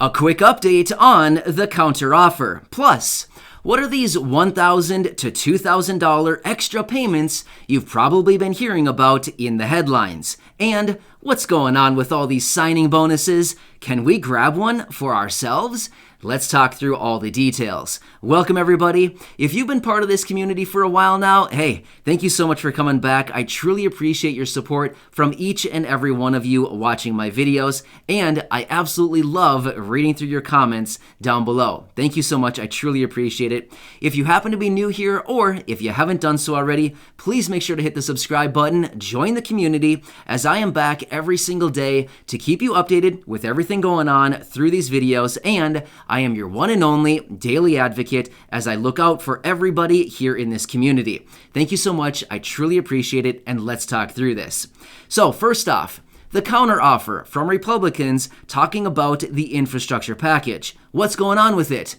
A quick update on the counteroffer. Plus, what are these $1,000 to $2,000 extra payments you've probably been hearing about in the headlines? And what's going on with all these signing bonuses? Can we grab one for ourselves? Let's talk through all the details. Welcome, everybody. If you've been part of this community for a while now, hey, thank you so much for coming back. I truly appreciate your support from each and every one of you watching my videos, and I absolutely love reading through your comments down below. Thank you so much. I truly appreciate it. If you happen to be new here, or if you haven't done so already, please make sure to hit the subscribe button, join the community, as I am back every single day to keep you updated with everything going on through these videos, and I am your one and only daily advocate as I look out for everybody here in this community. Thank you so much. I truly appreciate it, and let's talk through this. So first off, the counteroffer from Republicans talking about the infrastructure package. What's going on with it?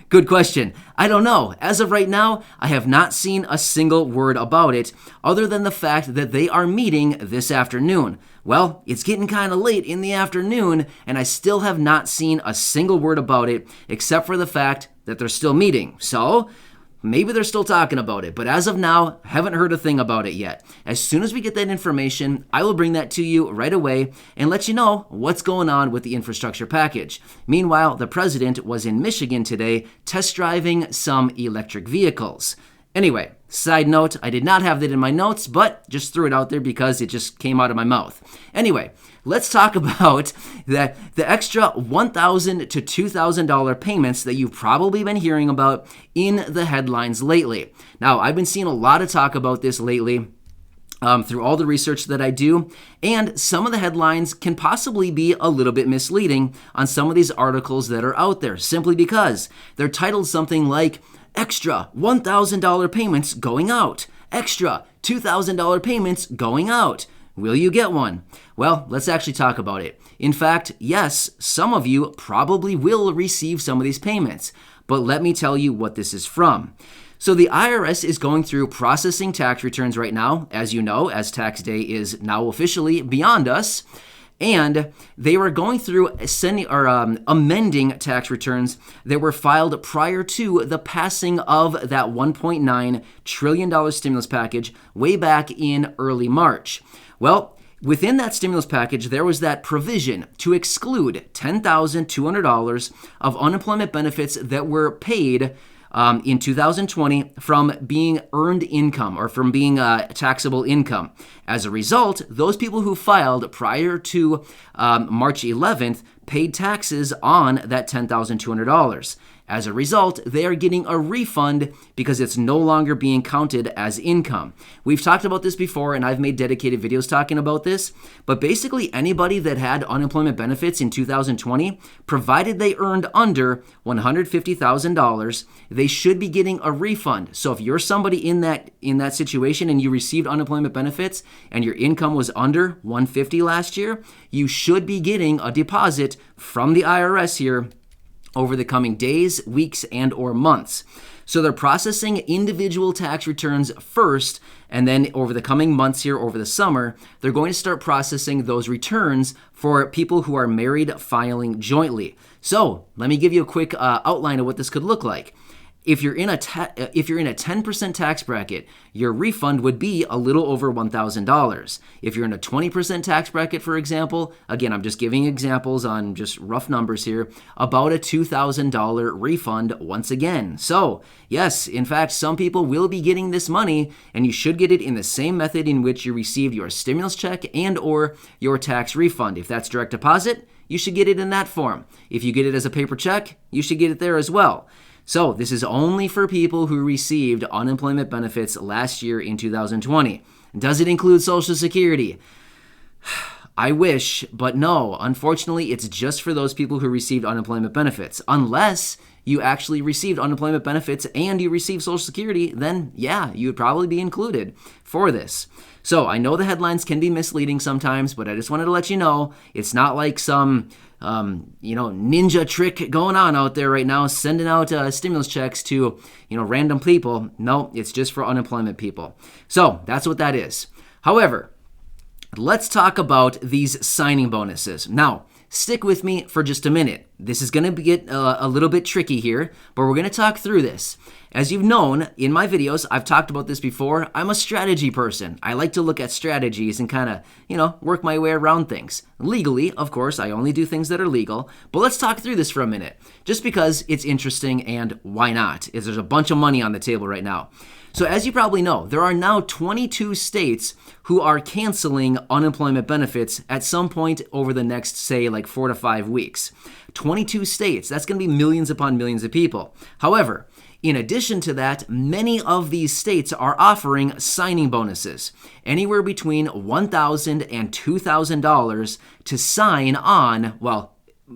Good question. I don't know. As of right now, I have not seen a single word about it other than the fact that they are meeting this afternoon. Well, it's getting kind of late in the afternoon, and I still have not seen a single word about it except for the fact that they're still meeting. So maybe they're still talking about it, but as of now, haven't heard a thing about it yet. As soon as we get that information, I will bring that to you right away and let you know what's going on with the infrastructure package. Meanwhile, the president was in Michigan today test driving some electric vehicles. Anyway, side note, I did not have that in my notes, but just threw it out there because it just came out of my mouth. Anyway, let's talk about the extra $1,000 to $2,000 payments that you've probably been hearing about in the headlines lately. Now, I've been seeing a lot of talk about this lately through all the research that I do, and some of the headlines can possibly be a little bit misleading on some of these articles that are out there, simply because they're titled something like extra $1,000 payments going out, extra $2,000 payments going out. Will you get one? Well, let's actually talk about it. In fact, yes, some of you probably will receive some of these payments, but let me tell you what this is from. So the IRS is going through processing tax returns right now, as you know, as tax day is now officially beyond us. And they were going through amending tax returns that were filed prior to the passing of that $1.9 trillion stimulus package way back in early March. Well, within that stimulus package, there was that provision to exclude $10,200 of unemployment benefits that were paid in 2020 from being earned income or from being taxable income. As a result, those people who filed prior to March 11th paid taxes on that $10,200. As a result, they are getting a refund because it's no longer being counted as income. We've talked about this before, and I've made dedicated videos talking about this, but basically anybody that had unemployment benefits in 2020, provided they earned under $150,000, they should be getting a refund. So if you're somebody in that situation and you received unemployment benefits and your income was under $150,000 last year, you should be getting a deposit from the IRS here over the coming days, weeks, and or months. So they're processing individual tax returns first, and then over the coming months here, over the summer, they're going to start processing those returns for people who are married filing jointly. So let me give you a quick outline of what this could look like. If you're in a 10% tax bracket, your refund would be a little over $1,000. If you're in a 20% tax bracket, for example, again, I'm just giving examples on just rough numbers here, about a $2,000 refund once again. So, yes, in fact, some people will be getting this money, and you should get it in the same method in which you received your stimulus check and or your tax refund. If that's direct deposit, you should get it in that form. If you get it as a paper check, you should get it there as well. So this is only for people who received unemployment benefits last year in 2020. Does it include Social Security? I wish, but no. Unfortunately, it's just for those people who received unemployment benefits. Unless you actually received unemployment benefits and you received Social Security, then yeah, you would probably be included for this. So I know the headlines can be misleading sometimes, but I just wanted to let you know it's not like some ninja trick going on out there right now, sending out stimulus checks to random people. No, it's just for unemployment people. So that's what that is. However, let's talk about these signing bonuses. Now, stick with me for just a minute. this is going to get a little bit tricky here, but we're going to talk through this. As you've known in my videos, I've talked about this before. I'm a strategy person. I like to look at strategies and kind of, work my way around things. Legally, of course, I only do things that are legal, but let's talk through this for a minute, just because it's interesting and why not? There's a bunch of money on the table right now. So as you probably know, there are now 22 states who are canceling unemployment benefits at some point over the next, say, like 4 to 5 weeks. 22 states, that's going to be millions upon millions of people. However, in addition to that, many of these states are offering signing bonuses, anywhere between $1,000 and $2,000 to sign on, well,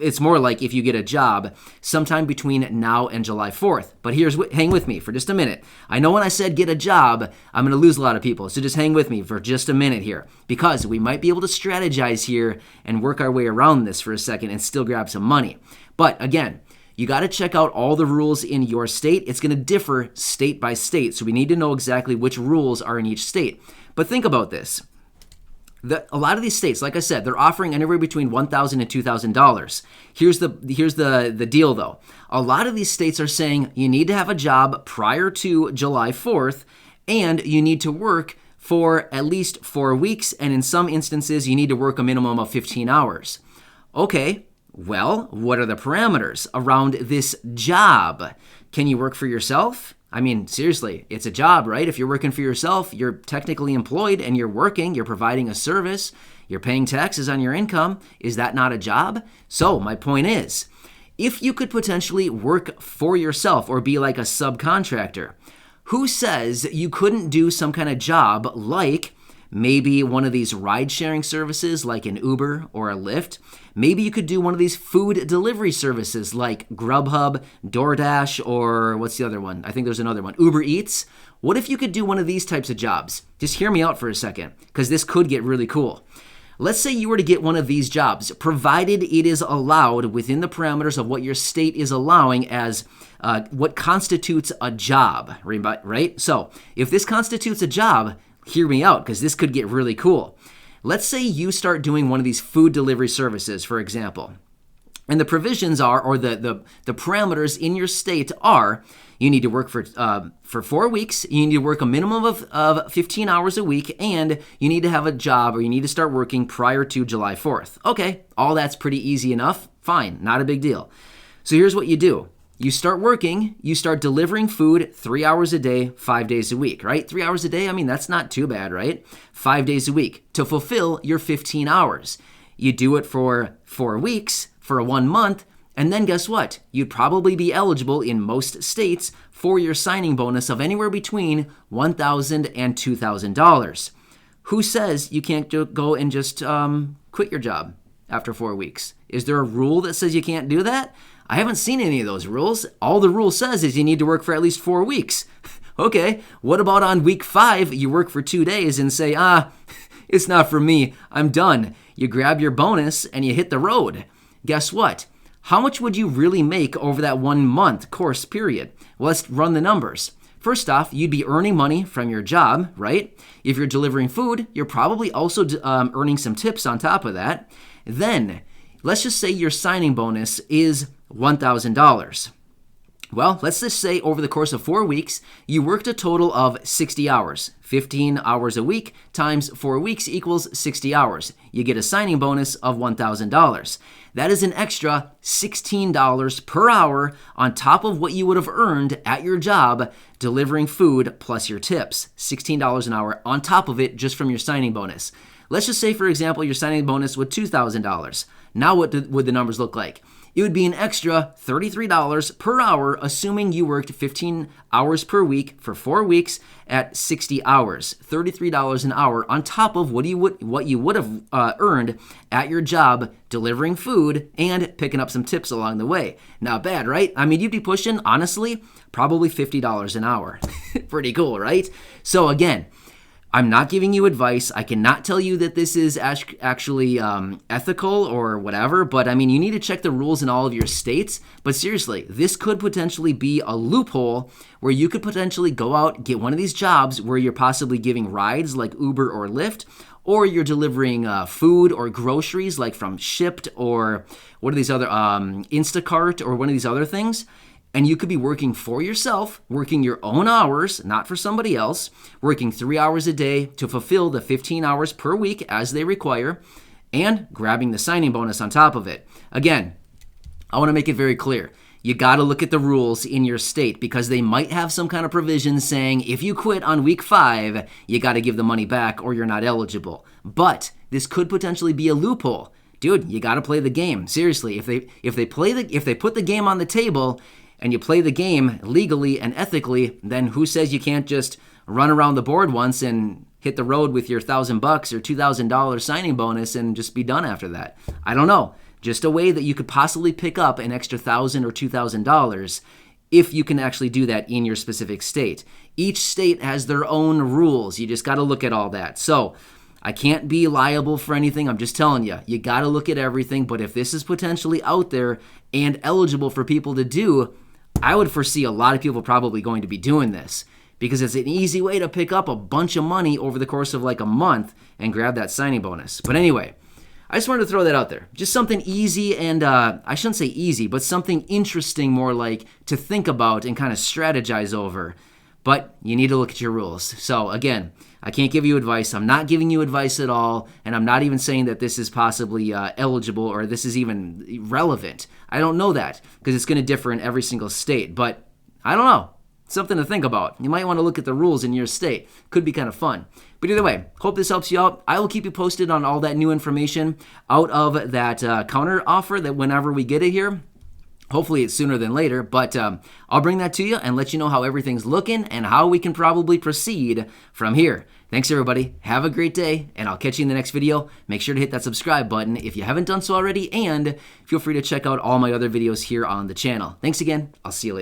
it's more like if you get a job sometime between now and July 4th. But hang with me for just a minute. I know when I said get a job, I'm going to lose a lot of people. So just hang with me for just a minute here, because we might be able to strategize here and work our way around this for a second and still grab some money. But again, you got to check out all the rules in your state. It's going to differ state by state. So we need to know exactly which rules are in each state. But think about this. A lot of these states, like I said, they're offering anywhere between $1,000 and $2,000. Here's the deal, though. A lot of these states are saying you need to have a job prior to July 4th, and you need to work for at least 4 weeks, and in some instances, you need to work a minimum of 15 hours. Okay, well, what are the parameters around this job? Can you work for yourself? I mean, seriously, it's a job, right? If you're working for yourself, you're technically employed and you're working, you're providing a service, you're paying taxes on your income. Is that not a job? So my point is, if you could potentially work for yourself or be like a subcontractor, who says you couldn't do some kind of job like maybe one of these ride-sharing services like an Uber or a Lyft? Maybe you could do one of these food delivery services like Grubhub, DoorDash, or what's the other one? I think there's another one, Uber Eats. What if you could do one of these types of jobs? Just hear me out for a second, because this could get really cool. Let's say you were to get one of these jobs, provided it is allowed within the parameters of what your state is allowing as what constitutes a job, right? So if this constitutes a job, hear me out, because this could get really cool. Let's say you start doing one of these food delivery services, for example, and the provisions are, or the parameters in your state are, you need to work for 4 weeks, you need to work a minimum of 15 hours a week, and you need to have a job, or you need to start working prior to July 4th. Okay, all that's pretty easy enough. Fine, not a big deal. So here's what you do. You start working, you start delivering food 3 hours a day, 5 days a week, right? 3 hours a day, I mean, that's not too bad, right? 5 days a week to fulfill your 15 hours. You do it for 4 weeks, for 1 month, and then guess what? You'd probably be eligible in most states for your signing bonus of anywhere between $1,000 and $2,000. Who says you can't go and just quit your job after 4 weeks? Is there a rule that says you can't do that? I haven't seen any of those rules. All the rule says is you need to work for at least 4 weeks. Okay, what about on week 5, you work for 2 days and say, it's not for me, I'm done. You grab your bonus and you hit the road. Guess what? How much would you really make over that 1 month course period? Well, let's run the numbers. First off, you'd be earning money from your job, right? If you're delivering food, you're probably also earning some tips on top of that. Then, let's just say your signing bonus is $1,000. Well, let's just say over the course of 4 weeks, you worked a total of 60 hours. 15 hours a week times 4 weeks equals 60 hours. You get a signing bonus of $1,000. That is an extra $16 per hour on top of what you would have earned at your job delivering food plus your tips. $16 an hour on top of it just from your signing bonus. Let's just say, for example, your signing bonus was $2,000. Now what would the numbers look like? It would be an extra $33 per hour, assuming you worked 15 hours per week for 4 weeks at 60 hours. $33 an hour on top of what you would have earned at your job delivering food and picking up some tips along the way. Not bad, right? I mean, you'd be pushing, honestly, probably $50 an hour. Pretty cool, right? So again, I'm not giving you advice. I cannot tell you that this is actually ethical or whatever, but I mean, you need to check the rules in all of your states. But seriously, this could potentially be a loophole where you could potentially go out, get one of these jobs where you're possibly giving rides like Uber or Lyft, or you're delivering food or groceries like from Shipped or what are these other, Instacart or one of these other things, and you could be working for yourself, working your own hours, not for somebody else, working 3 hours a day to fulfill the 15 hours per week as they require, and grabbing the signing bonus on top of it. Again, I want to make it very clear. You got to look at the rules in your state because they might have some kind of provision saying if you quit on week 5, you got to give the money back or you're not eligible. But this could potentially be a loophole. Dude, you got to play the game. Seriously, if they put the game on the table and you play the game legally and ethically, then who says you can't just run around the board once and hit the road with your $1,000 or $2,000 signing bonus and just be done after that? I don't know. Just a way that you could possibly pick up an extra $1,000 or $2,000 if you can actually do that in your specific state. Each state has their own rules. You just got to look at all that. So I can't be liable for anything. I'm just telling you, you got to look at everything. But if this is potentially out there and eligible for people to do, I would foresee a lot of people probably going to be doing this because it's an easy way to pick up a bunch of money over the course of like a month and grab that signing bonus. But anyway, I just wanted to throw that out there. Just something easy and, I shouldn't say easy, but something interesting more like to think about and kind of strategize over. But you need to look at your rules. So again, I can't give you advice. I'm not giving you advice at all. And I'm not even saying that this is possibly eligible or this is even relevant. I don't know that because it's going to differ in every single state. But I don't know. Something to think about. You might want to look at the rules in your state. Could be kind of fun. But either way, hope this helps you out. I will keep you posted on all that new information out of that counter offer that whenever we get it here. Hopefully it's sooner than later, but I'll bring that to you and let you know how everything's looking and how we can probably proceed from here. Thanks, everybody. Have a great day, and I'll catch you in the next video. Make sure to hit that subscribe button if you haven't done so already, and feel free to check out all my other videos here on the channel. Thanks again. I'll see you later.